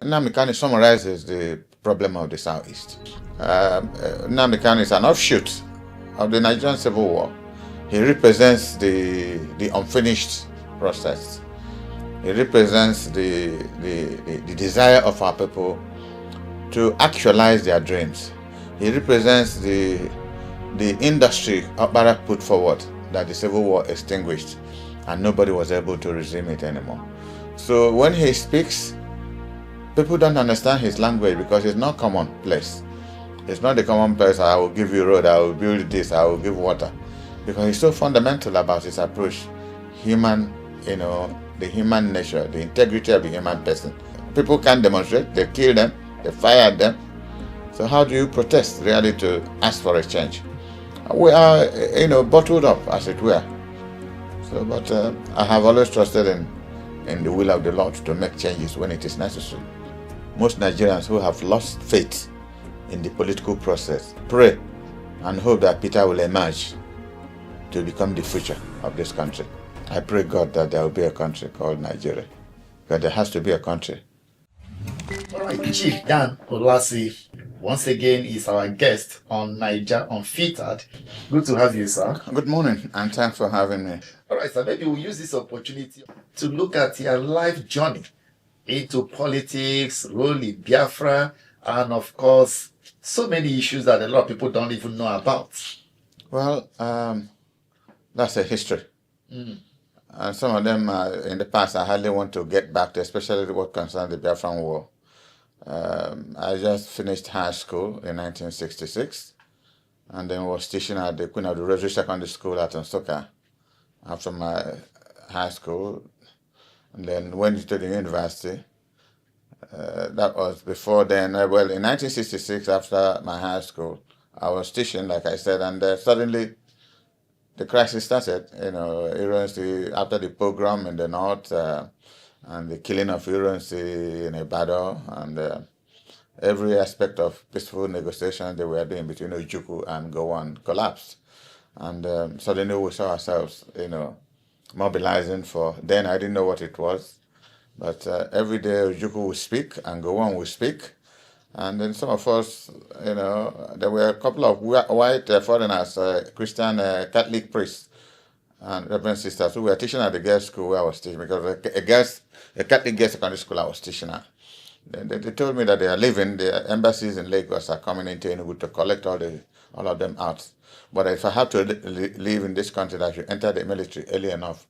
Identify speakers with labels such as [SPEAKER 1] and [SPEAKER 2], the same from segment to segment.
[SPEAKER 1] Nnamdi Kanu summarizes the problem of the Southeast. Nnamdi Kanu is an offshoot of the Nigerian Civil War. He represents the unfinished process. He represents the desire of our people to actualize their dreams. He represents the industry Okpara put forward that the Civil War extinguished and nobody was able to resume it anymore. So when he speaks, people don't understand his language because it's not commonplace. It's not the commonplace, I will give you road, I will build this, I will give water. Because he's so fundamental about his approach. Human, the human nature, the integrity of the human person. People can't demonstrate, they kill them, they fire them. So how do you protest really to ask for a change? We are, bottled up, as it were. So, but I have always trusted in the will of the Lord to make changes when it is necessary. Most Nigerians who have lost faith in the political process pray and hope that Peter will emerge to become the future of this country. I pray God that there will be a country called Nigeria, because there has to be a country.
[SPEAKER 2] All right, Chief Dan Ulasi, once again, is our guest on Niger Unfiltered. Good to have you, sir.
[SPEAKER 1] Good morning, and thanks for having me.
[SPEAKER 2] All right, sir, maybe we'll use this opportunity to look at your life journey into politics, role in Biafra, and of course, so many issues that a lot of people don't even know about.
[SPEAKER 1] Well, that's a history. And some of them in the past I hardly want to get back to, especially what concerns the Biafran War. I just finished high school in 1966 and then was teaching at the Queen of the Rosary Secondary School at Nsukka after my high school, and then went to the university. That was before then. Well, in 1966, after my high school, I was teaching, like I said, and suddenly the crisis started. After the pogrom in the north and the killing of Ulasi in Ibadan, and every aspect of peaceful negotiations they were doing between Ojukwu and Gowon collapsed. And suddenly we saw ourselves, mobilizing for, then I didn't know what it was, but every day Ojukwu would speak and Gowon would speak. And then some of us, there were a couple of white foreigners, Christian Catholic priests and Reverend sisters who were teaching at the girls' school where I was teaching, because a Catholic girls' secondary school I was teaching at. They told me that they are leaving, the embassies in Lagos are coming into Enugu to collect all of them out. But if I have to live in this country, I should enter the military early enough,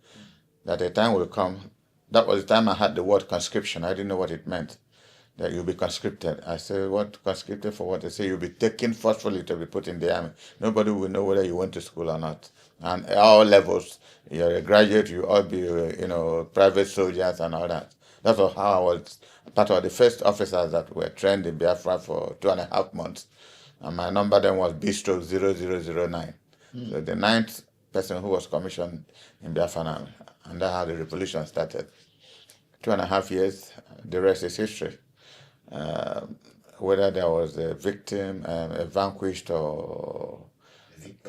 [SPEAKER 1] that a time will come. That was the time I had the word conscription. I didn't know what it meant, that you'll be conscripted. I said, what, conscripted for what? They say you'll be taken forcefully to be put in the army. Nobody will know whether you went to school or not. And at all levels, you're a graduate, you all be, private soldiers and all that. That's how I was part of the first officers that were trained in Biafra for 2.5 months. And my number then was B/0009. So the 9th person who was commissioned in Biafra Army. And that's how the revolution started. 2.5 years, the rest is history. Whether there was a victim, a vanquished or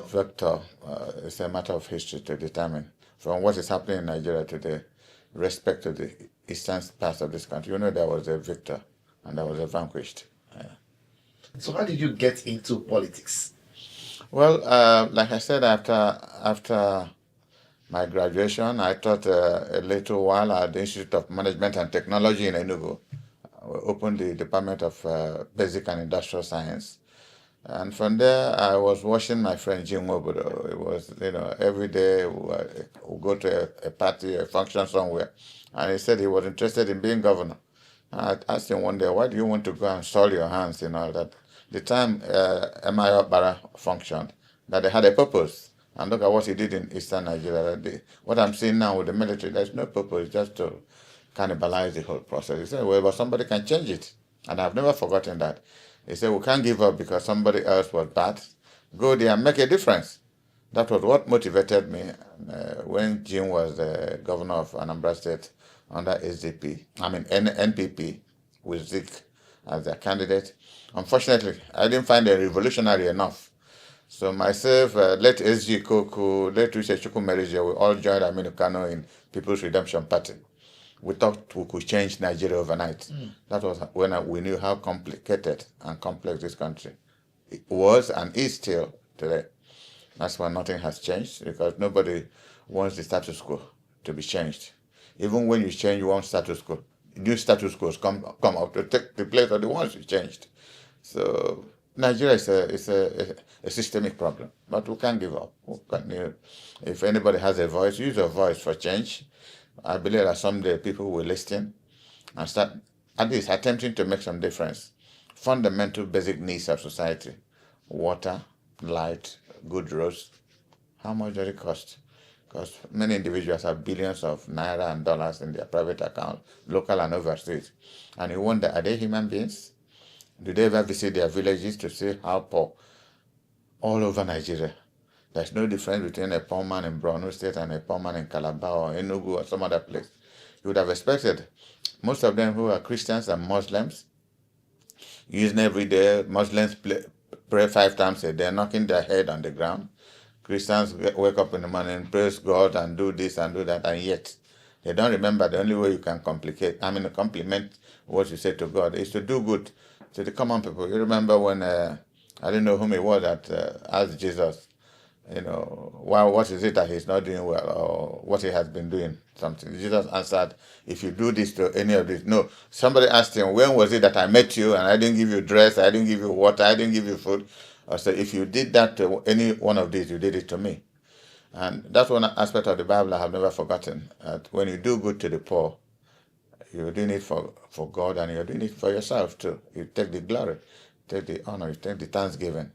[SPEAKER 1] victor, it's a matter of history to determine. From what is happening in Nigeria today, respect to the eastern part of this country, there was a victor and there was a vanquished.
[SPEAKER 2] So how did you get into politics?
[SPEAKER 1] Well, like I said, after my graduation, I taught a little while at the Institute of Management and Technology in Enugu. We opened the Department of Basic and Industrial Science. And from there, I was watching my friend Jim Wobodo. It was, every day we'll go to a party, a function somewhere. And he said he was interested in being governor. I asked him one day, why do you want to go and soil your hands in all that? The time M.I. Okpara functioned, that they had a purpose. And look at what he did in eastern Nigeria. What I'm seeing now with the military, there's no purpose, just to cannibalize the whole process. He said, well, but somebody can change it. And I've never forgotten that. He said, we can't give up because somebody else was bad. Go there and make a difference. That was what motivated me when Jim was the governor of Anambra State under NPP, with Zik as their candidate. Unfortunately, I didn't find it revolutionary enough. So myself, late SG Koku, late Richard Chukwumerije, we all joined Kanu in People's Redemption Party. we thought we could change Nigeria overnight. That was when we knew how complicated and complex this country it was and is still today. That's why nothing has changed, because nobody wants the status quo to be changed. Even when you change one status quo, new status quos come up to take the place of the ones you changed. So Nigeria is a systemic problem, but we can't give up. We continue. If anybody has a voice, use your voice for change. I believe that someday people will listen and start at least attempting to make some difference. Fundamental basic needs of society: water, light, good roads. How much does it cost? Because many individuals have billions of naira and dollars in their private account, local and overseas. And you wonder, are they human beings? Do they ever visit their villages to see how poor all over Nigeria? There's no difference between a poor man in Borno State and a poor man in Calabar or Enugu or some other place. You would have expected most of them who are Christians and Muslims, using every day, Muslims pray 5 times a day, knocking their head on the ground. Christians wake up in the morning, praise God and do this and do that, and yet they don't remember the only way you can compliment what you say to God is to do good to the common people. You remember when, I don't know whom it was that asked Jesus, what is it that he's not doing well, or what he has been doing something. Jesus answered, if you do this to any of this. No, somebody asked him, when was it that I met you and I didn't give you dress, I didn't give you water, I didn't give you food? So if you did that to any one of these, you did it to me. And that's one aspect of the Bible I have never forgotten. That when you do good to the poor, you're doing it for God, and you're doing it for yourself too. You take the glory, take the honor, you take the thanksgiving.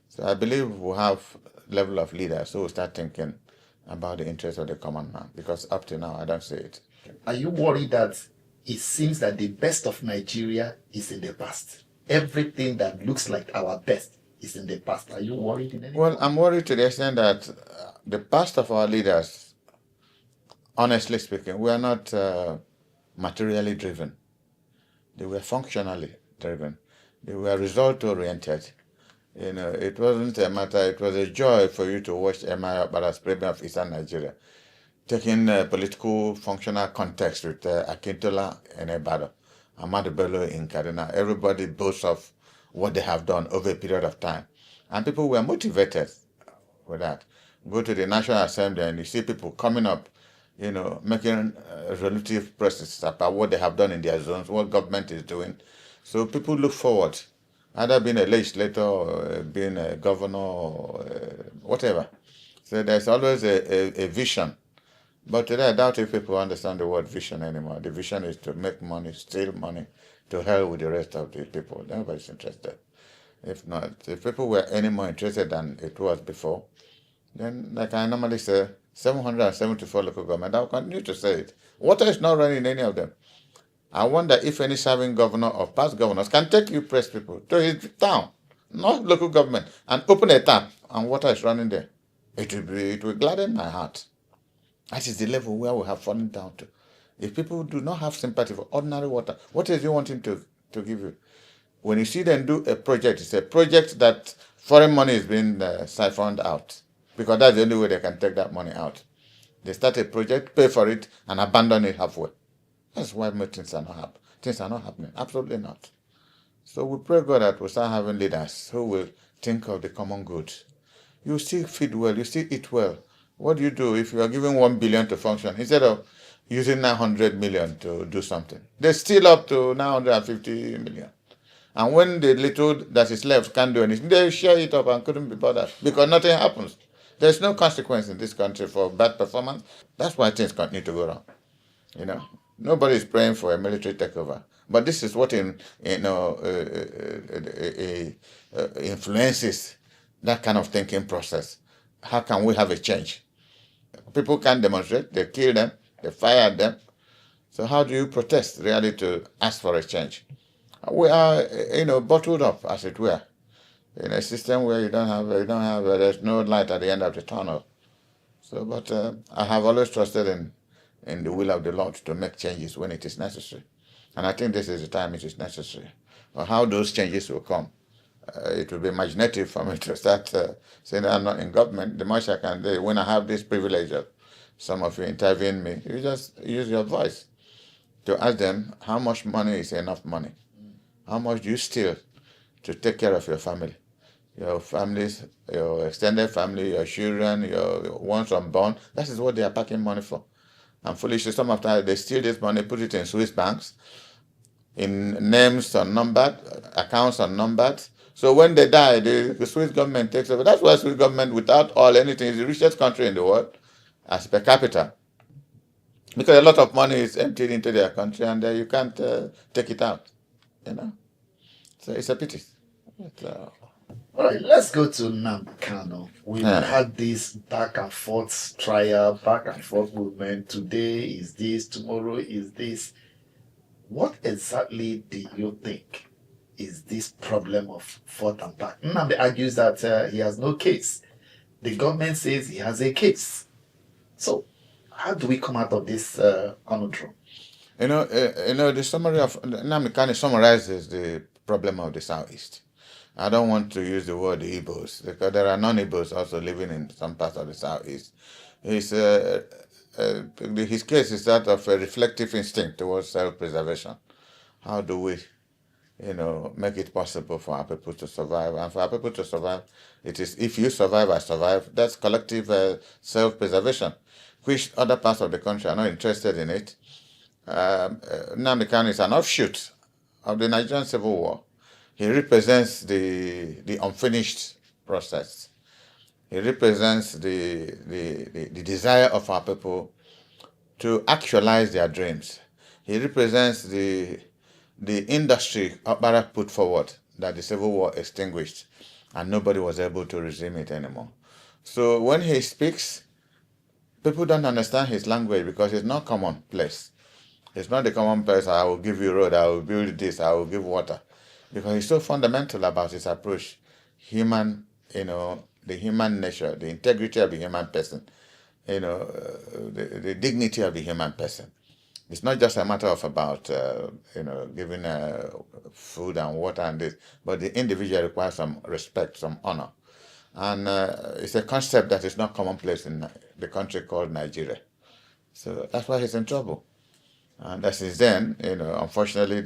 [SPEAKER 1] So I believe we'll have level of leaders who will start thinking about the interests of the common man, because up to now I don't see it.
[SPEAKER 2] Are you worried that it seems that the best of Nigeria is in the past? Everything that looks like our best is in the past. Are you worried in any way?
[SPEAKER 1] Well, I'm worried to the extent that the past of our leaders, honestly speaking, we are not materially driven. They were functionally driven. They were result-oriented. It wasn't a matter, it was a joy for you to watch Emma Bara's Premier of Eastern Nigeria, taking political functional context with Akintola in Ibadan, Ahmadu Bello in Kaduna. Everybody boasts of what they have done over a period of time. And people were motivated with that. Go to the National Assembly and you see people coming up, making relative presses about what they have done in their zones, what government is doing. So people look forward, either being a legislator or being a governor or whatever. So there's always a vision. But today I doubt if people understand the word vision anymore. The vision is to make money, steal money, to hell with the rest of the people. Nobody's interested. If not, if people were any more interested than it was before, then, like I normally say, 774 local government, I'll continue to say it. Water is not running in any of them. I wonder if any serving governor or past governors can take you press people to his town, not local government, and open a tap and water is running there. It will gladden my heart. That is the level where we have fallen down to. If people do not have sympathy for ordinary water, what is he wanting to give you? When you see them do a project, it's a project that foreign money is being siphoned out, because that's the only way they can take that money out. They start a project, pay for it, and abandon it halfway. That's why most things are not happening. Things are not happening. Absolutely not. So we pray God that we'll start having leaders who will think of the common good. You still feed well, you still eat well. What do you do if you are giving 1 billion to function instead of using 900 million to do something? They're still up to 950 million. And when the little that is left can't do anything, they share it up and couldn't be bothered because nothing happens. There's no consequence in this country for bad performance. That's why things continue to go wrong. Nobody is praying for a military takeover. But this is what influences that kind of thinking process. How can we have a change? People can't demonstrate. They kill them. They fire them. So how do you protest really to ask for a change? We are, bottled up, as it were, in a system where there's no light at the end of the tunnel. So, but I have always trusted in the will of the Lord to make changes when it is necessary. And I think this is the time it is necessary. But how those changes will come, it will be imaginative for me to start saying I'm not in government. The much I can do when I have this privilege of some of you intervene me, you just use your voice to ask them how much money is enough money. How much do you steal to take care of your family? Your families, your extended family, your children, your ones unborn. That is what they are packing money for. And foolishly, some of the time they steal this money, put it in Swiss banks, in names unnumbered, accounts unnumbered. So when they die, the Swiss government takes over. That's why Swiss government, without all anything, is the richest country in the world as per capita. Because a lot of money is emptied into their country and you can't take it out. You know? So it's a pity. But,
[SPEAKER 2] All right, let's go to Nnamdi Kanu. We've
[SPEAKER 1] yeah.
[SPEAKER 2] had this back and forth trial, back and forth movement. Today is this, tomorrow is this. What exactly do you think is this problem of forth and back? Nnamdi argues that he has no case. The government says he has a case. So, how do we come out of this conundrum?
[SPEAKER 1] The summary of Nnamdi Kanu summarizes the problem of the Southeast. I don't want to use the word Igbos because there are non-Igbos also living in some parts of the Southeast. His case is that of a reflective instinct towards self-preservation. How do we, make it possible for our people to survive? And for our people to survive, it is if you survive, I survive. That's collective self-preservation, which other parts of the country are not interested in it. Nnamdi Kanu is an offshoot of the Nigerian Civil War. He represents the unfinished process. He represents the desire of our people to actualize their dreams. He represents the industry Barak put forward that the Civil War extinguished and nobody was able to resume it anymore. So when he speaks, people don't understand his language because it's not commonplace. It's not the commonplace, I will give you road, I will build this, I will give water. Because he's so fundamental about his approach. The human nature, the integrity of the human person, the dignity of the human person. It's not just a matter of about, giving food and water and this, but the individual requires some respect, some honor. And it's a concept that is not commonplace in the country called Nigeria. So that's why he's in trouble. And since then, unfortunately,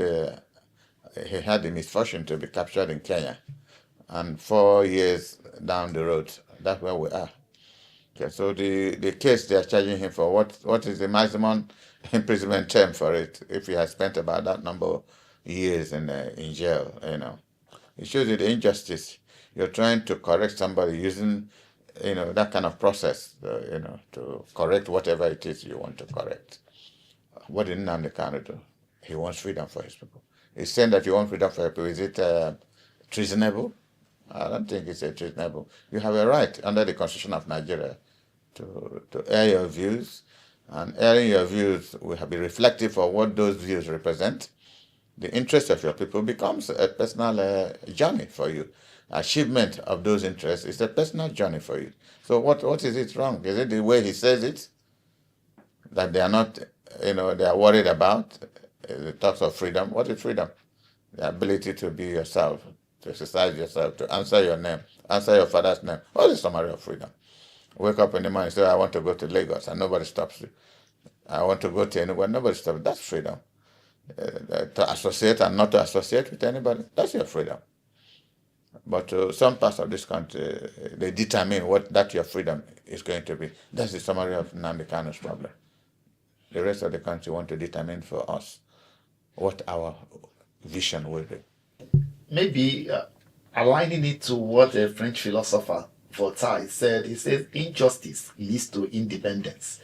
[SPEAKER 1] he had the misfortune to be captured in Kenya. And 4 years down the road, that's where we are. Okay, so the case they are charging him for, what is the maximum imprisonment term for it if he has spent about that number of years in jail, It shows you the injustice. You're trying to correct somebody using, that kind of process, to correct whatever it is you want to correct. What did Nnamdi Kanu do? He wants freedom for his people. He's saying that you want freedom for your people. Is it treasonable? I don't think it's treasonable. You have a right under the Constitution of Nigeria to air your views, and airing your views will be reflective of what those views represent. The interest of your people becomes a personal journey for you. Achievement of those interests is a personal journey for you. So what is it wrong? Is it the way he says it that they are not, they are worried about? The talks of freedom. What is freedom? The ability to be yourself, to exercise yourself, to answer your name, answer your father's name. What is the summary of freedom? Wake up in the morning and say, I want to go to Lagos, and nobody stops you. I want to go to anywhere, nobody stops you. That's freedom. To associate and not to associate with anybody, that's your freedom. But some parts of this country, they determine what your freedom is going to be. That's the summary of Nnamdi Kanu's problem. The rest of the country want to determine for us what our vision will be.
[SPEAKER 2] Maybe aligning it to what a French philosopher Voltaire said, he says injustice leads to independence.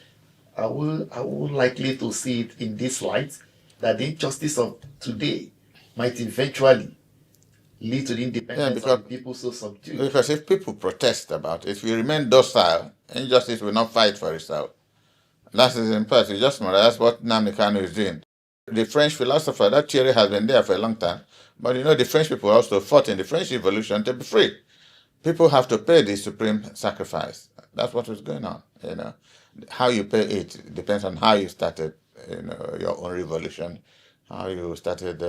[SPEAKER 2] I will likely to see it in this light, that the injustice of today might eventually lead to the independence of the people so subdued.
[SPEAKER 1] Because if people protest about it, if you remain docile, injustice will not fight for itself. That is important. That's what Nnamdi Kanu is doing. The French philosopher, that theory has been there for a long time. But the French people also fought in the French Revolution to be free. People have to pay the supreme sacrifice. That's what was going on. How you pay it depends on how you started, your own revolution, how you started,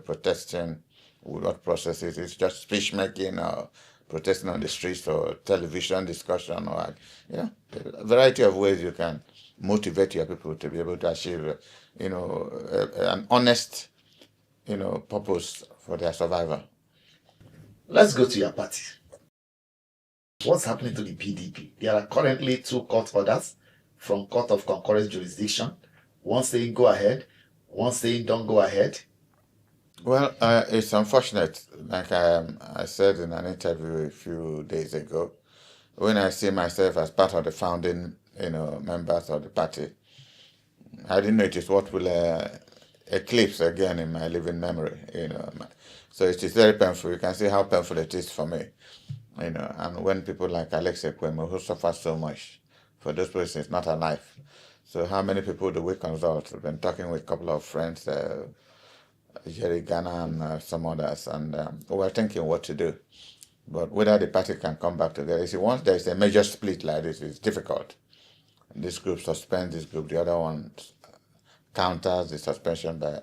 [SPEAKER 1] protesting, what process it is, just speech making or protesting on the streets or television discussion or, a variety of ways you can motivate your people to be able to achieve, an honest, purpose for their survival.
[SPEAKER 2] Let's go to your party. What's happening to the PDP? There are currently 2 court orders from Court of Concurrent Jurisdiction. One saying go ahead, one saying don't go ahead.
[SPEAKER 1] Well, it's unfortunate. Like I said in an interview a few days ago, when I see myself as part of the founding, members of the party, I didn't know it is what will eclipse again in my living memory. So it is very painful. You can see how painful it is for me. And when people like Alex Ekwemo, who suffer so much, for those persons, it's not alive. So how many people do we consult? I've been talking with a couple of friends, Jerry Ghana and some others, and we're thinking what to do. But whether the party can come back together, see, once there's a major split like this, it's difficult. This group suspends this group, the other one counters the suspension by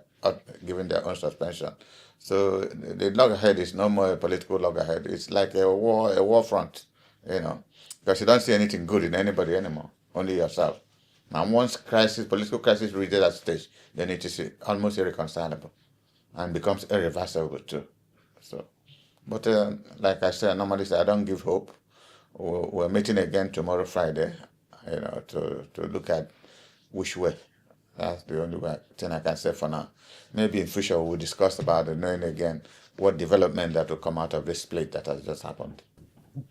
[SPEAKER 1] giving their own suspension. So the loggerhead is no more a political loggerhead. It's like a war front, because you don't see anything good in anybody anymore, only yourself. Now, once political crisis reaches that stage, then it is almost irreconcilable and becomes irreversible too. So, but like I said, normally I don't give hope. We're meeting again tomorrow, Friday, to look at which way. That's the only thing I can say for now. Maybe in future we'll discuss about it, knowing again what development that will come out of this split that has just happened.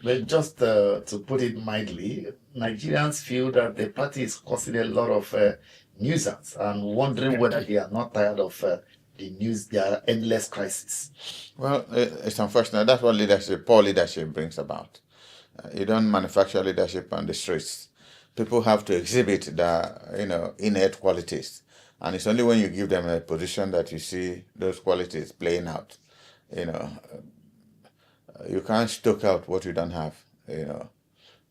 [SPEAKER 2] But just to put it mildly, Nigerians feel that the party is causing a lot of nuisance and wondering whether they are not tired of the news, their endless crisis.
[SPEAKER 1] Well, it's unfortunate. That's what poor leadership brings about. You don't manufacture leadership on the streets. People have to exhibit their, innate qualities. And it's only when you give them a position that you see those qualities playing out. You can't stoke out what you don't have,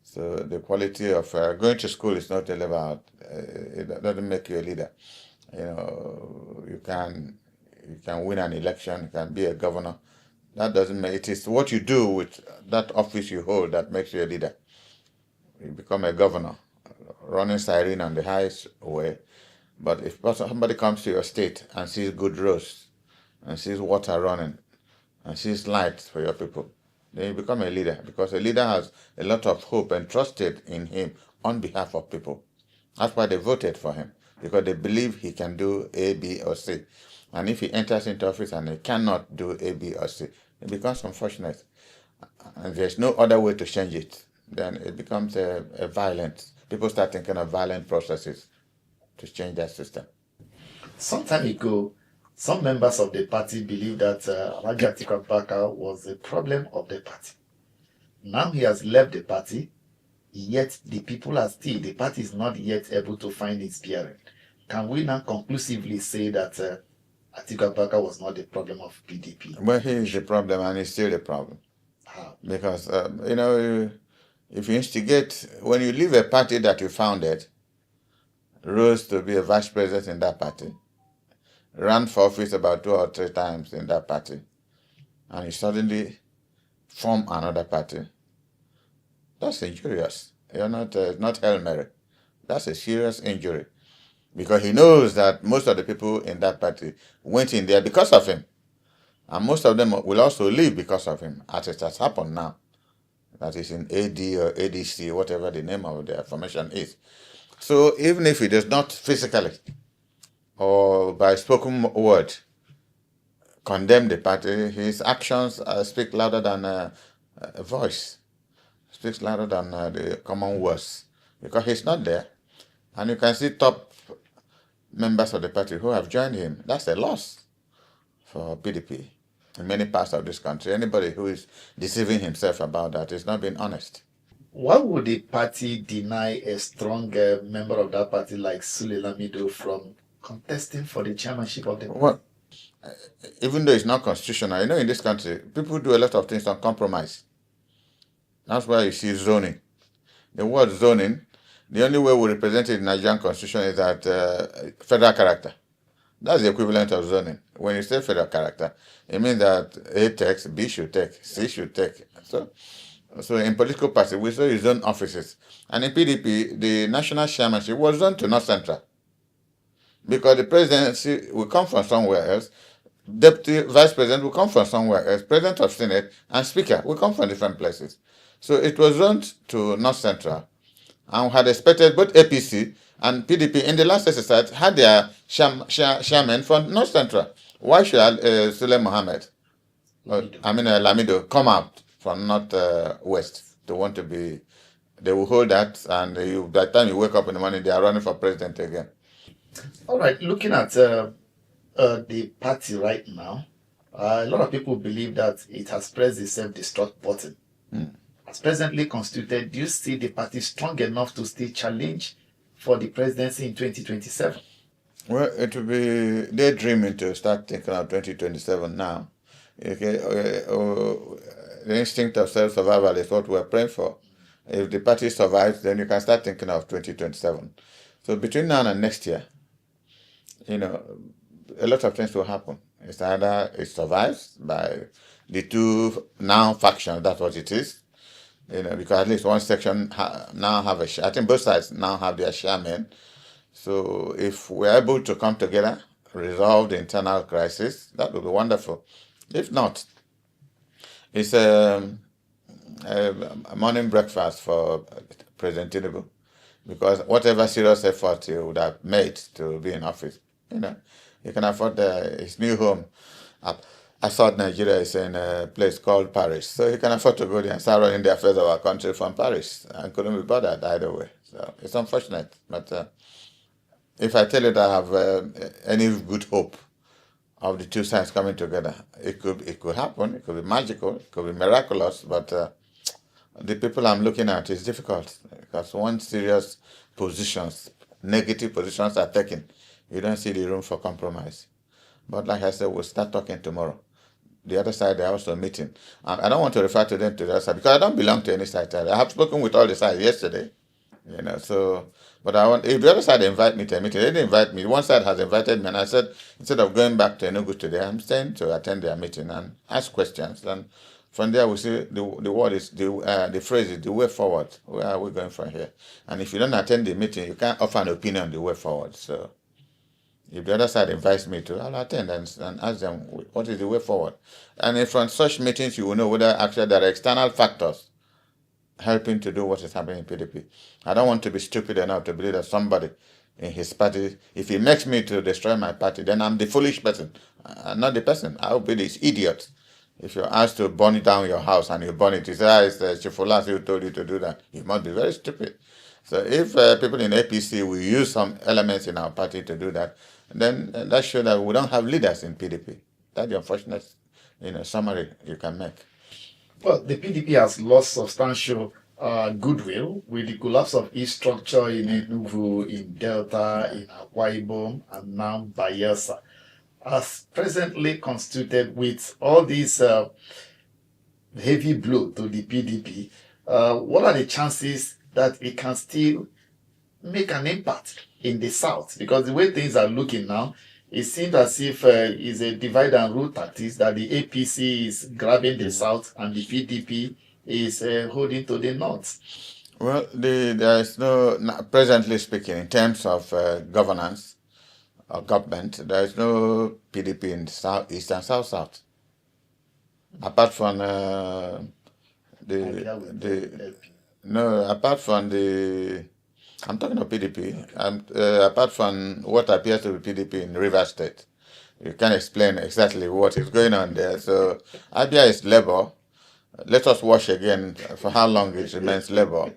[SPEAKER 1] So the quality of going to school is not all about, it doesn't make you a leader. You can win an election, you can be a governor. That doesn't make it. Is what you do with that office you hold that makes you a leader. You become a governor, running siren on the highest way. But if somebody comes to your state and sees good roads, and sees water running, and sees light for your people, then you become a leader, because a leader has a lot of hope entrusted in him on behalf of people. That's why they voted for him, because they believe he can do A, B, or C. And if he enters into office and he cannot do A, B, or C, it becomes unfortunate. And there's no other way to change it. Then it becomes a violent. People start thinking of violent processes to change that system.
[SPEAKER 2] Some time ago, some members of the party believed that Alhaji Atiku Abubakar was the problem of the party. Now he has left the party, yet the party is not yet able to find its bearing. Can we now conclusively say that Atiku Abubakar was not the problem of PDP?
[SPEAKER 1] Well, he is the problem, and he's still the problem.
[SPEAKER 2] How?
[SPEAKER 1] Because, if you instigate, when you leave a party that you founded, rose to be a vice president in that party, ran for office about 2 or 3 times in that party, and you suddenly form another party, that's injurious. You're not Hail Mary. That's a serious injury. Because he knows that most of the people in that party went in there because of him. And most of them will also leave because of him, as it has happened now. That is in AD or ADC, whatever the name of their formation is. So even if he does not physically or by spoken word condemn the party, his actions speak louder than a voice, speaks louder than the common words, because he's not there. And you can see top members of the party who have joined him. That's a loss for PDP in many parts of this country. Anybody who is deceiving himself about that is not being honest.
[SPEAKER 2] Why would the party deny a strong member of that party like Sule Lamido from contesting for the chairmanship of the party?
[SPEAKER 1] Well, even though it's not constitutional, in this country, people do a lot of things on compromise. That's why you see zoning. The word zoning, the only way we represent it in the Nigerian constitution is that federal character. That's the equivalent of zoning. When you say federal character, it means that A takes, B should take, C should take. So in political parties, we say you zone offices. And in PDP, the national chairmanship was zoned to North Central because the presidency will come from somewhere else, deputy vice president will come from somewhere else, president of Senate and speaker will come from different places. So it was zoned to North Central, and had expected both APC and PDP in the last exercise had their chairman from North Central. Why should Sule Mohammed, Lamido, come out from North West to want to be? They will hold that, and by the time you wake up in the morning, they are running for president again.
[SPEAKER 2] All right, looking at the party right now, a lot of people believe that it has pressed the self-destruct button. As presently constituted, do you see the party strong enough to still challenge for the presidency in 2027?
[SPEAKER 1] Well, it will be daydreaming to start thinking of 2027 now. Okay, the instinct of self-survival is what we're praying for. If the party survives, then you can start thinking of 2027. So between now and next year, a lot of things will happen. It's either it survives by the two now factions, that's what it is. Because at least one section now have I think both sides now have their chairman. So if we're able to come together, resolve the internal crisis, that would be wonderful. If not, it's a morning breakfast for President Tinubu, because whatever serious effort he would have made to be in office, he can afford his new home. I thought Nigeria is in a place called Paris, so he can afford to go there and start running the affairs of our country from Paris, and couldn't be bothered either way. So it's unfortunate, but if I tell you that I have any good hope of the two sides coming together, it could happen. It could be magical. It could be miraculous. But the people I'm looking at is difficult, because once serious positions, negative positions are taken, you don't see the room for compromise. But like I said, we'll start talking tomorrow. The other side, they're also meeting. I don't want to refer to them to the other side because I don't belong to any side. I have spoken with all the sides yesterday, but if the other side invite me to a meeting, they didn't invite me. One side has invited me, and I said, instead of going back to Enugu today, I'm staying to attend their meeting and ask questions. And from there, we see the word is, the phrase is the way forward. Where are we going from here? And if you don't attend the meeting, you can't offer an opinion on the way forward. So if the other side invites me to, I'll attend and ask them what is the way forward. And from such meetings, you will know whether actually there are external factors helping to do what is happening in PDP. I don't want to be stupid enough to believe that somebody in his party, if he makes me to destroy my party, then I'm the foolish person. I'm not the person. I'll be this idiot. If you're asked to burn down your house and you burn it, you say, it's Chief Ulasi who told you to do that. You must be very stupid. So if people in APC will use some elements in our party to do that, then that shows that we don't have leaders in PDP. That's the unfortunate summary you can make.
[SPEAKER 2] Well, the PDP has lost substantial goodwill with the collapse of its structure in Enugu, in Delta, in Akwa Ibom, and now Bayelsa. As presently constituted with all these heavy blow to the PDP, what are the chances that it can still make an impact in the South? Because the way things are looking now, it seems as if it's a divide and rule tactics, that the APC is grabbing the South and the PDP is holding to the North.
[SPEAKER 1] Well, there is presently speaking, in terms of governance or government, there is no PDP in the South, East and South. Apart from I'm talking of PDP. Apart from what appears to be PDP in Rivers State, you can't explain exactly what is going on there. So Abia is Labour. Let us watch again for how long it remains Labour.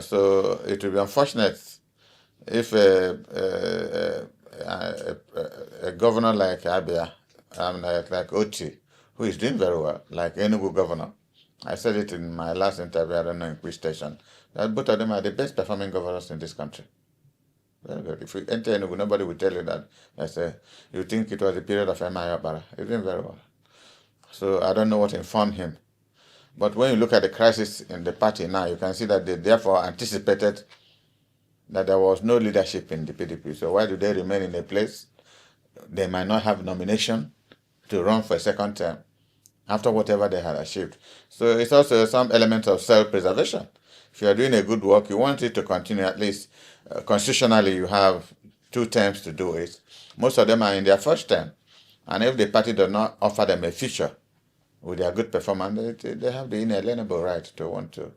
[SPEAKER 1] So it will be unfortunate if a governor like Abia, like Oti, who is doing very well, like Enugu governor. I said it in my last interview, I don't know in which station, that both of them are the best performing governors in this country. Very good. If you enter Enugu, nobody will tell you that. You think it was the period of M.I. Obara. He's doing very well. So I don't know what informed him. But when you look at the crisis in the party now, you can see that they therefore anticipated that there was no leadership in the PDP. So why do they remain in a place they might not have nomination to run for a second term after whatever they had achieved. So it's also some element of self-preservation. If you are doing a good work, you want it to continue. At least constitutionally, you have 2 terms to do it. Most of them are in their first term. And if the party does not offer them a future with their good performance, they have the inalienable right to want to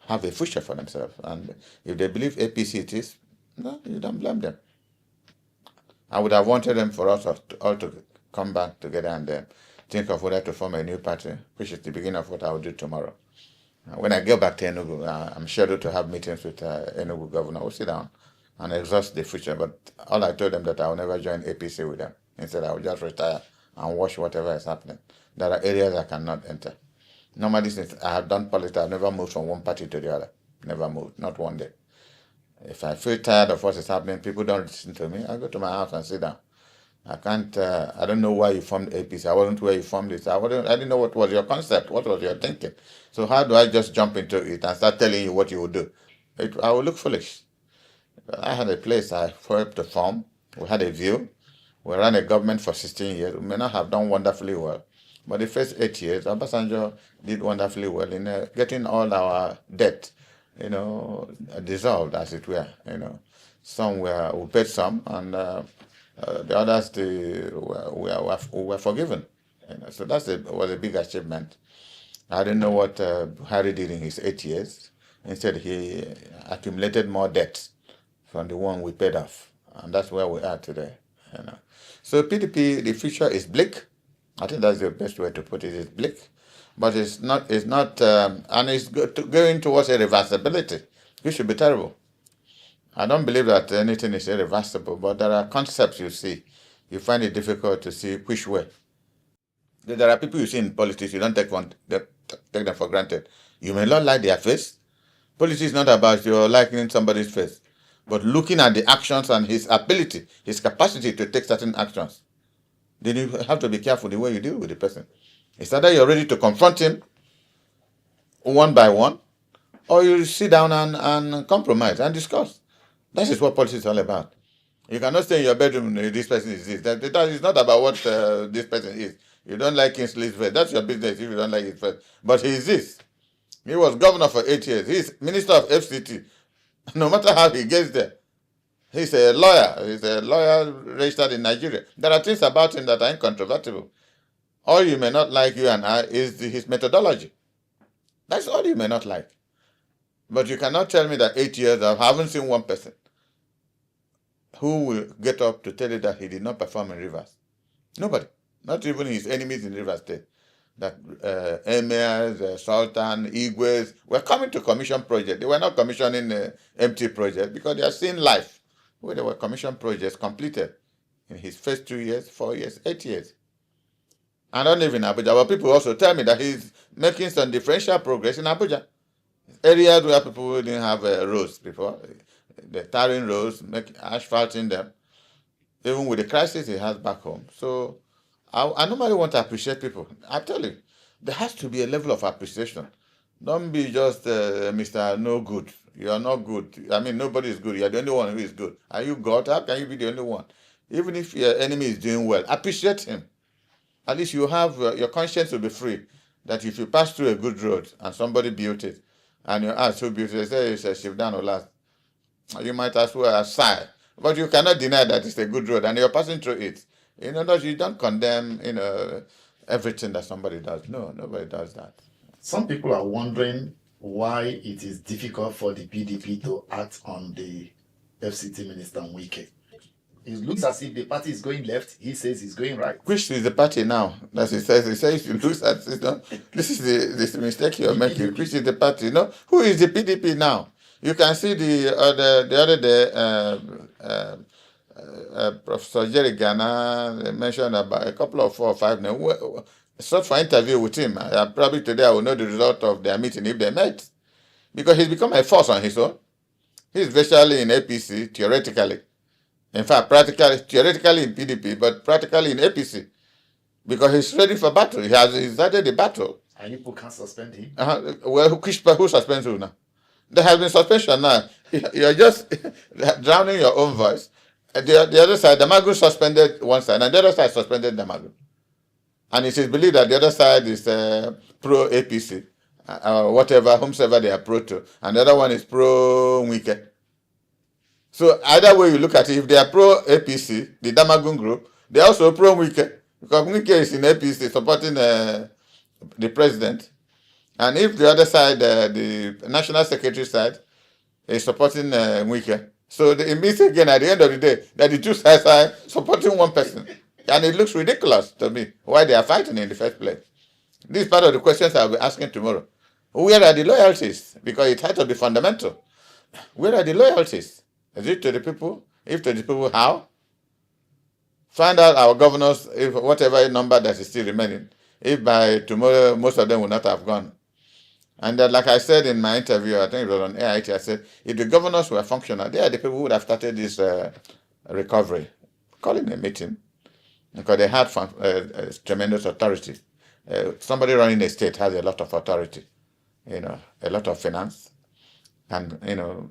[SPEAKER 1] have a future for themselves. And if they believe APC it is, no, you don't blame them. I would have wanted them for us all to come back together and then think of whether to form a new party, which is the beginning of what I will do tomorrow. When I go back to Enugu, I'm scheduled to have meetings with Enugu governor. We'll sit down and exhaust the future. But all I told them that I will never join APC with them. Instead, I will just retire and watch whatever is happening. There are areas I cannot enter. Normally, since I have done politics, I've never moved from one party to the other. Never moved, not one day. If I feel tired of what is happening, people don't listen to me, I go to my house and sit down. I can't, I don't know why you formed APC. I wasn't where you formed it. I didn't know what was your concept, what was your thinking. So how do I just jump into it and start telling you what you will do? I will look foolish. I had a place I helped to form. We had a view. We ran a government for 16 years. We may not have done wonderfully well. But the first 8 years, Obasanjo did wonderfully well in getting all our debt, dissolved, as it were. Some we paid some, and the others were forgiven. So was a big achievement. I didn't know what Harry did in his 8 years. Instead, he accumulated more debt from the one we paid off, and that's where we are today. So PDP, the future is bleak. I think that's the best way to put it. It's bleak, but it's not, and it's going towards irreversibility, which should be terrible. I don't believe that anything is irreversible, but there are concepts you see. You find it difficult to see which way. There are people you see in politics, you don't take them for granted. You may not like their face. Politics is not about you liking somebody's face, but looking at the actions and his ability, his capacity to take certain actions. Then you have to be careful the way you deal with the person. It's either you're ready to confront him one by one, or you sit down and compromise and discuss. That is what politics is all about. You cannot stay in your bedroom, this person is this. That is not about what this person is. You don't like Kingsley's face. That's your business if you don't like his face. But he is this. He was governor for 8 years. He's minister of FCT. No matter how he gets there. He's a lawyer. He's a lawyer registered in Nigeria. There are things about him that are incontrovertible. All you may not like, you and I, is his methodology. That's all you may not like. But you cannot tell me that 8 years I haven't seen one person who will get up to tell you that he did not perform in Rivers. Nobody. Not even his enemies in Rivers State. That emirs, Sultan, Igwes were coming to commission projects. They were not commissioning empty projects because they are seeing life. Where there were commission projects completed in his first 2 years, 4 years, 8 years. I don't live in Abuja, but people also tell me that he's making some differential progress in Abuja. Areas where people didn't have roads before, the tarring roads, asphalting them, even with the crisis he has back home. So I normally want to appreciate people. I tell you, there has to be a level of appreciation. Don't be just Mr. No Good. You are not good. I mean, nobody is good. You are the only one who is good. Are you God? How can you be the only one? Even if your enemy is doing well, appreciate him. At least you have, your conscience will be free. That if you pass through a good road and somebody built it, and you ask who built it, they say it's a Shivdan Ulasi, you might as well sigh. But you cannot deny that it's a good road and you're passing through it. You don't condemn, everything that somebody does. No, nobody does that.
[SPEAKER 2] Some people are wondering why it is difficult for the PDP to act on the FCT minister Wike. It looks as if the party is going left. He says he's going right.
[SPEAKER 1] Which is the party now? As he says it looks as this is the mistake you're making. Which is the party? Who is the PDP now? You can see the other day, Professor Jerry Ghana mentioned about a couple of 4 or 5 names. Sought for interview with him. Probably today I will know the result of their meeting if they met. Because he's become a force on his own. He's virtually in APC, theoretically. In fact, theoretically in PDP, but practically in APC. Because he's ready for battle. He started the battle.
[SPEAKER 2] And people can't suspend him?
[SPEAKER 1] Well, who suspends who now? There has been suspension now. You're just drowning your own voice. The other side, Damagu suspended one side, and the other side suspended Damagu. And it is believed that the other side is pro APC, whatever, whomsoever they are pro to, and the other one is pro Wike. So either way you look at it, if they are pro APC, the Damagun group, they are also pro Wike, because Wike is in APC supporting the president. And if the other side, the national secretary side, is supporting Wike, so it means again at the end of the day that the two sides are supporting one person. And it looks ridiculous to me why they are fighting in the first place. This is part of the questions I'll be asking tomorrow. Where are the loyalties? Because it has to be fundamental. Where are the loyalties? Is it to the people? If to the people, how? Find out our governors, if whatever number that is still remaining, if by tomorrow most of them will not have gone. And like I said in my interview, I think it was on AIT, I said, if the governors were functional, they are the people who would have started this recovery. Calling a meeting, because they had tremendous authority. Somebody running a state has a lot of authority, a lot of finance, and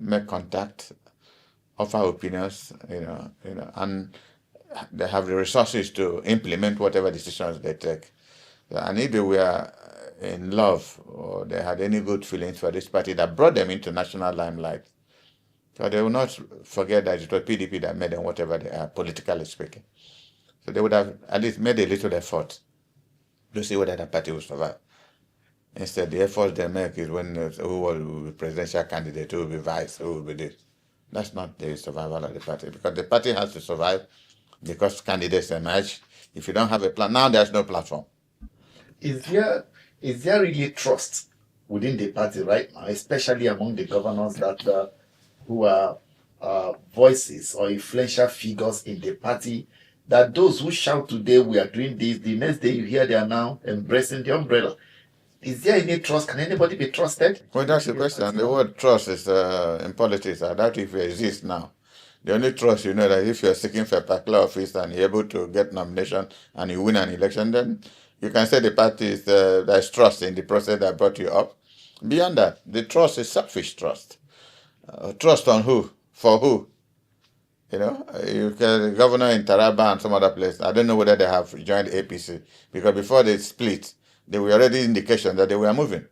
[SPEAKER 1] make contact, offer opinions, and they have the resources to implement whatever decisions they take. And if they were in love or they had any good feelings for this party that brought them into national limelight, so they will not forget that it was PDP that made them whatever they are, politically speaking. So they would have at least made a little effort to see whether the party will survive. Instead, the effort they make is when who will be presidential candidate, who will be vice, who will be this. That's not the survival of the party, because the party has to survive because candidates emerge. If you don't have a plan, now there's no platform.
[SPEAKER 2] Is there really trust within the party right now, especially among the governors that who are voices or influential figures in the party, that those who shout today we are doing this, the next day you hear they are now embracing the umbrella? Is there any trust? Can anybody be trusted?
[SPEAKER 1] Well, that's the question. The word trust is in politics. I doubt if it exists now. The only trust, that if you're seeking for a particular office and you're able to get nomination and you win an election, then you can say the party is there's trust in the process that brought you up. Beyond that, the trust is selfish trust. Trust on who? For who? You can governor in Taraba and some other place. I don't know whether they have joined APC, because before they split, there were already indications that they were moving.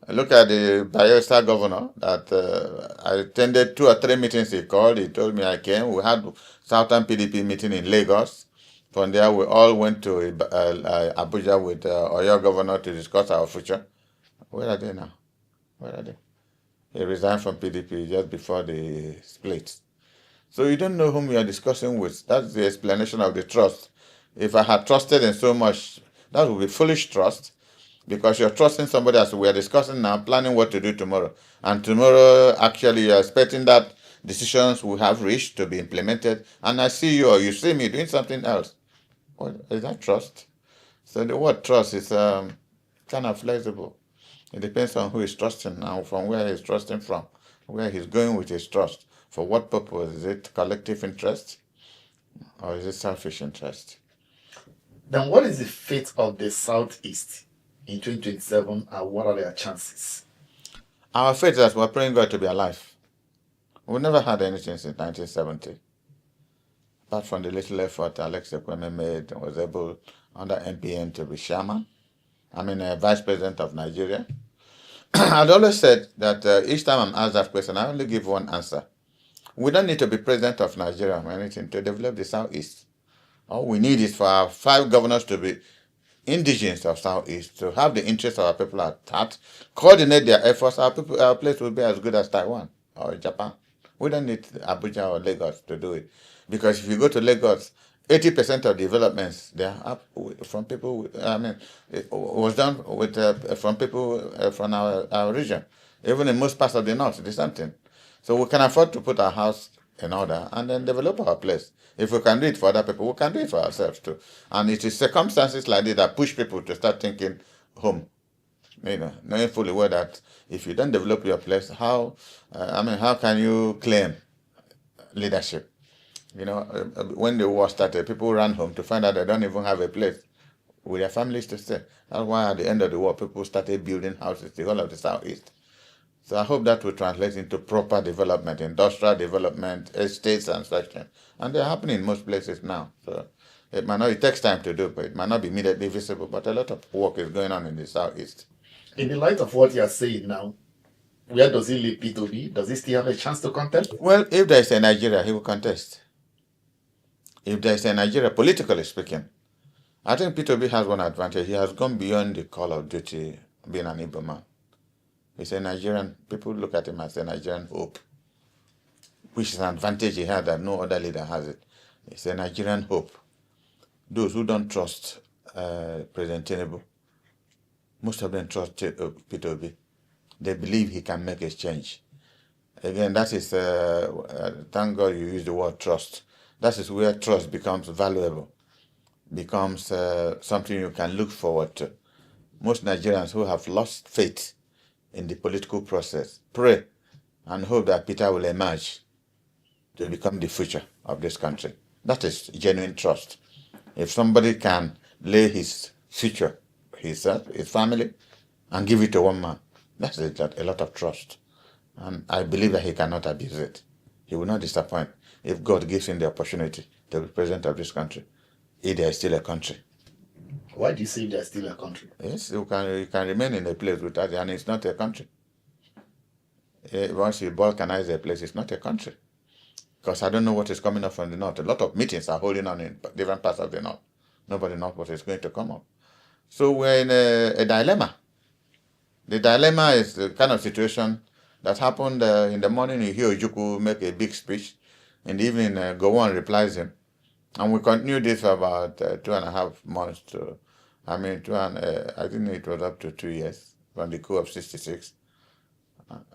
[SPEAKER 1] Look at the Bayelsa governor that I attended 2 or 3 meetings he called. He told me I came. We had Southern PDP meeting in Lagos. From there, we all went to Abuja with Oyo governor to discuss our future. Where are they now? Where are they? He resigned from PDP just before the split. So you don't know whom you are discussing with. That's the explanation of the trust. If I had trusted in so much, that would be foolish trust, because you're trusting somebody, as we are discussing now, planning what to do tomorrow. And tomorrow, actually, you're expecting that decisions we have reached to be implemented, and I see you or you see me doing something else. Well, is that trust? So the word trust is kind of flexible. It depends on who is trusting and from where he's trusting from, where he's going with his trust. For what purpose? Is it collective interest or is it selfish interest?
[SPEAKER 2] Then what is the fate of the Southeast in 2027 and what are their chances?
[SPEAKER 1] Our fate is that we're praying God to be alive. We've never had anything since 1970. Apart from the little effort Alex Ekweme made and was able, under MPN, to be vice president of Nigeria. I'd always said that each time I'm asked that question, I only give one answer. We don't need to be president of Nigeria or anything to develop the Southeast. All we need is for our 5 governors to be indigenous of Southeast, to have the interests of our people at heart, coordinate their efforts. Our place will be as good as Taiwan or Japan. We don't need Abuja or Lagos to do it. Because if you go to Lagos, 80% of developments they are up from people. It was done with from people from our region. Even in most parts of the north, the same thing. So we can afford to put our house in order and then develop our place. If we can do it for other people, we can do it for ourselves too. And it is circumstances like this that push people to start thinking home. Knowing fully well that if you don't develop your place, how can you claim leadership? When the war started, people ran home to find out they don't even have a place with their families to stay. That's why at the end of the war, people started building houses, the whole of the Southeast. So I hope that will translate into proper development, industrial development, estates and such things. And they're happening in most places now. So it takes time to do, but it might not be immediately visible, but a lot of work is going on in the southeast.
[SPEAKER 2] In the light of what you are saying now, where does he leave P2B? Does he still have a chance to contest?
[SPEAKER 1] Well, if there is a Nigeria, he will contest. If there is a Nigeria, politically speaking, I think P2B has one advantage. He has gone beyond the call of duty being an Igbo man. He's a Nigerian. People look at him as a Nigerian hope, which is an advantage he had that no other leader has it. It's a Nigerian hope. Those who don't trust President Tinubu, most of them trust P2B. They believe he can make a change. Again, that is, thank God you use the word trust. That is where trust becomes valuable, becomes something you can look forward to. Most Nigerians who have lost faith in the political process pray and hope that Peter will emerge to become the future of this country. That is genuine trust. If somebody can lay his future, his family, and give it to one man, that's a lot of trust. And I believe that he cannot abuse it. He will not disappoint if God gives him the opportunity to be president of this country, if there is still a country.
[SPEAKER 2] Why do you say there's still a country?
[SPEAKER 1] Yes, you can remain in a place without it, and it's not a country. Once you balkanize a place, it's not a country. Because I don't know what is coming up from the north. A lot of meetings are holding on in different parts of the north. Nobody knows what is going to come up. So we're in a dilemma. The dilemma is the kind of situation that happened in the morning. You hear Ojukwu make a big speech. In the evening, Gowon replies him. And we continued this for about 2.5 months I think it was up to 2 years from the coup of 66.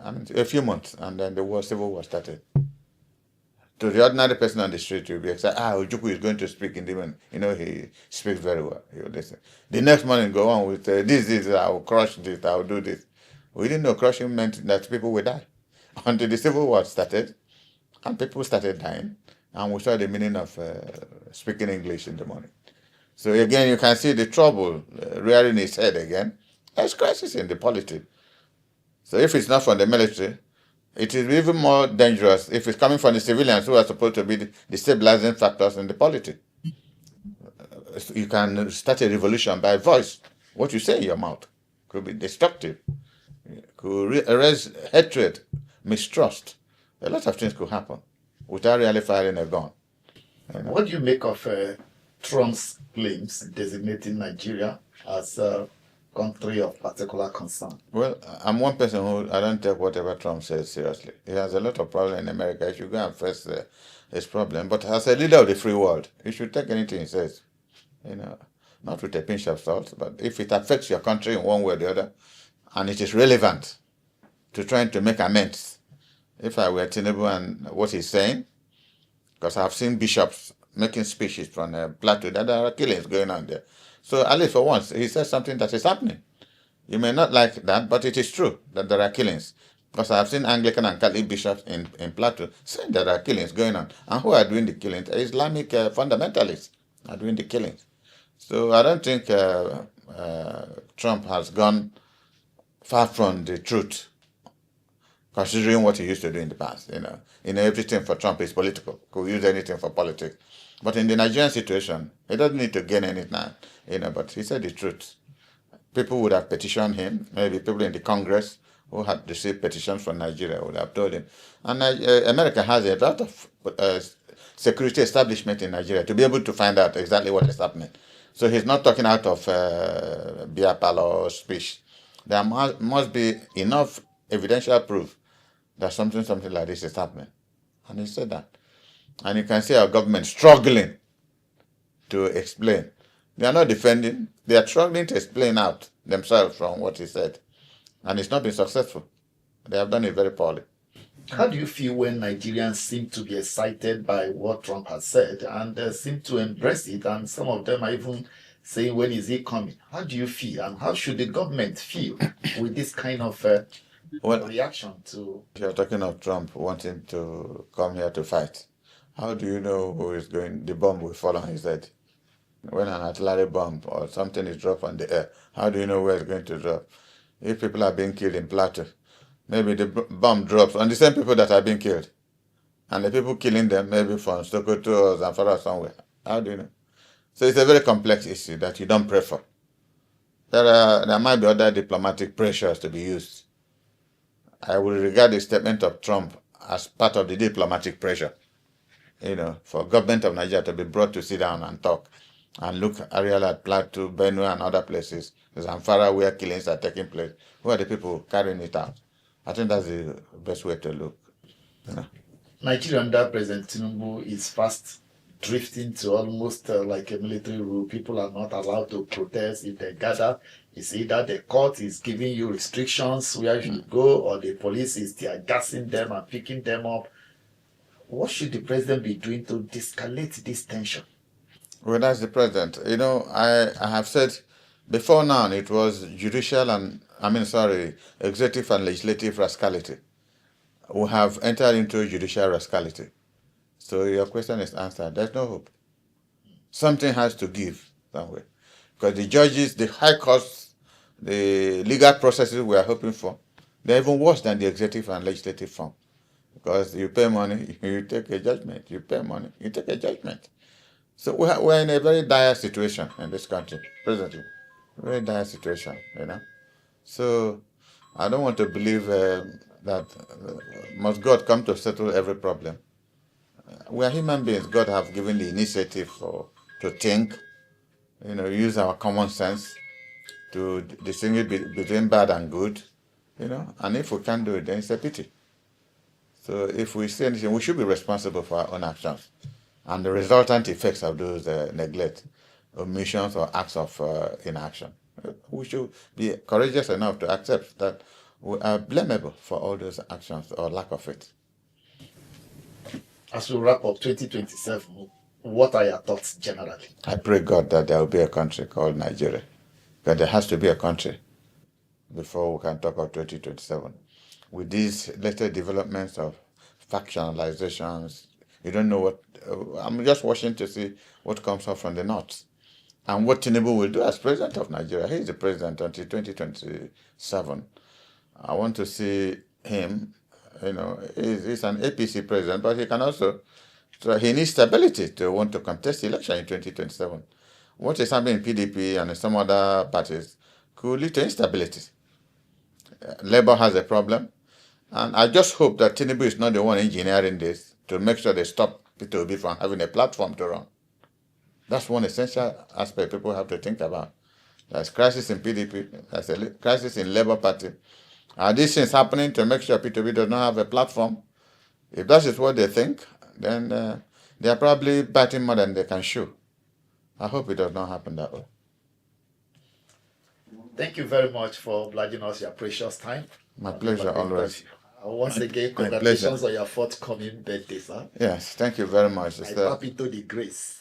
[SPEAKER 1] A few months, and then the civil war started. To the ordinary person on the street, you'll be excited. Ojukwu is going to speak in the evening. He speaks very well. He'll listen. The next morning, go on with this, I will crush this, I will do this. We didn't know crushing meant that people would die. Until the civil war started, and people started dying, and we saw the meaning of speaking English in the morning. So again, you can see the trouble rearing its head again. There's crisis in the politics. So if it's not from the military, it is even more dangerous if it's coming from the civilians who are supposed to be the stabilizing factors in the politics. You can start a revolution by voice. What you say in your mouth could be destructive, could raise hatred, mistrust. A lot of things could happen without really firing a gun.
[SPEAKER 2] What do you make of Trump's claims designating Nigeria as a country of particular concern?
[SPEAKER 1] Well, I'm one person who I don't take whatever Trump says seriously. He has a lot of problems in America. He should go and face his problem. But as a leader of the free world, he should take anything he says, not with a pinch of salt. But if it affects your country in one way or the other, and it is relevant to trying to make amends, if I were Tinubu and what he's saying, because I've seen bishops making speeches from Plateau that there are killings going on there. So at least for once, he says something that is happening. You may not like that, but it is true that there are killings. Because I've seen Anglican and Catholic bishops in Plateau saying there are killings going on. And who are doing the killings? Islamic fundamentalists are doing the killings. So I don't think Trump has gone far from the truth, considering what he used to do in the past. Everything for Trump is political. Could use anything for politics. But in the Nigerian situation, he doesn't need to gain anything, but he said the truth. People would have petitioned him, maybe people in the Congress who had received petitions from Nigeria would have told him. And America has a lot of security establishment in Nigeria to be able to find out exactly what is happening. So he's not talking out of beer parlor speech. There must be enough evidential proof that something like this is happening. And he said that. And you can see our government struggling to explain. They are not defending. They are struggling to explain out themselves from what he said. And it's not been successful. They have done it very poorly.
[SPEAKER 2] How do you feel when Nigerians seem to be excited by what Trump has said and seem to embrace it? And some of them are even saying, when is he coming? How do you feel? And how should the government feel with this kind of reaction to...
[SPEAKER 1] You're talking of Trump wanting to come here to fight. How do you know who is going? The bomb will fall on his head. When an artillery bomb or something is dropped on the air, how do you know where it's going to drop? If people are being killed in Plateau, maybe the bomb drops on the same people that are being killed. And the people killing them maybe from Sokoto or Zamfara or somewhere. How do you know? So it's a very complex issue that you don't pray for. There might be other diplomatic pressures to be used. I will regard the statement of Trump as part of the diplomatic pressure, for government of Nigeria to be brought to sit down and talk and look area at Plateau, Benue, and other places, Zamfara, where killings are taking place. Who are the people carrying it out? I think that's the best way to look.
[SPEAKER 2] Nigeria under President Tinubu is fast drifting to almost like a military rule. People are not allowed to protest if they gather. It's either the court is giving you restrictions where you should go, or the police is tear gassing them and picking them up. What should the president be doing to de-escalate this tension?
[SPEAKER 1] Well, that's the president. I have said before now it was executive and legislative rascality. We have entered into judicial rascality. So your question is answered. There's no hope. Something has to give somewhere. Because the judges, the high costs, the legal processes we are hoping for, they're even worse than the executive and legislative form. Because you pay money, you take a judgment. You pay money, you take a judgment. So we're in a very dire situation in this country, presently. Very dire situation, So I don't want to believe that must God come to settle every problem. We are human beings. God have given the initiative to think, use our common sense to distinguish between bad and good, and if we can't do it, then it's a pity. So if we see anything, we should be responsible for our own actions and the resultant effects of those neglect, omissions, or acts of inaction. We should be courageous enough to accept that we are blamable for all those actions or lack of it.
[SPEAKER 2] As we wrap up 2027, what are your thoughts generally?
[SPEAKER 1] I pray God that there will be a country called Nigeria. That there has to be a country before we can talk of 2027. With these latest developments of factionalizations, you don't know what. I'm just watching to see what comes up from the north and what Tinubu will do as president of Nigeria. He is the president until 2027. I want to see him. He's an APC president, but he can also. So he needs stability to want to contest the election in 2027. What is happening in PDP and in some other parties could lead to instability. Labour has a problem, and I just hope that Tinubu is not the one engineering this to make sure they stop Peter Obi from having a platform to run. That's one essential aspect people have to think about. There's crisis in PDP, there's a crisis in Labour Party. Are these things happening to make sure Peter Obi does not have a platform? If that is what they think, then they are probably biting more than they can chew. I hope it does not happen that way.
[SPEAKER 2] Thank you very much for obliging us your precious time.
[SPEAKER 1] My pleasure, always.
[SPEAKER 2] Once again, congratulations on your forthcoming birthday, sir.
[SPEAKER 1] Yes, thank you very much.
[SPEAKER 2] I tap into the grace.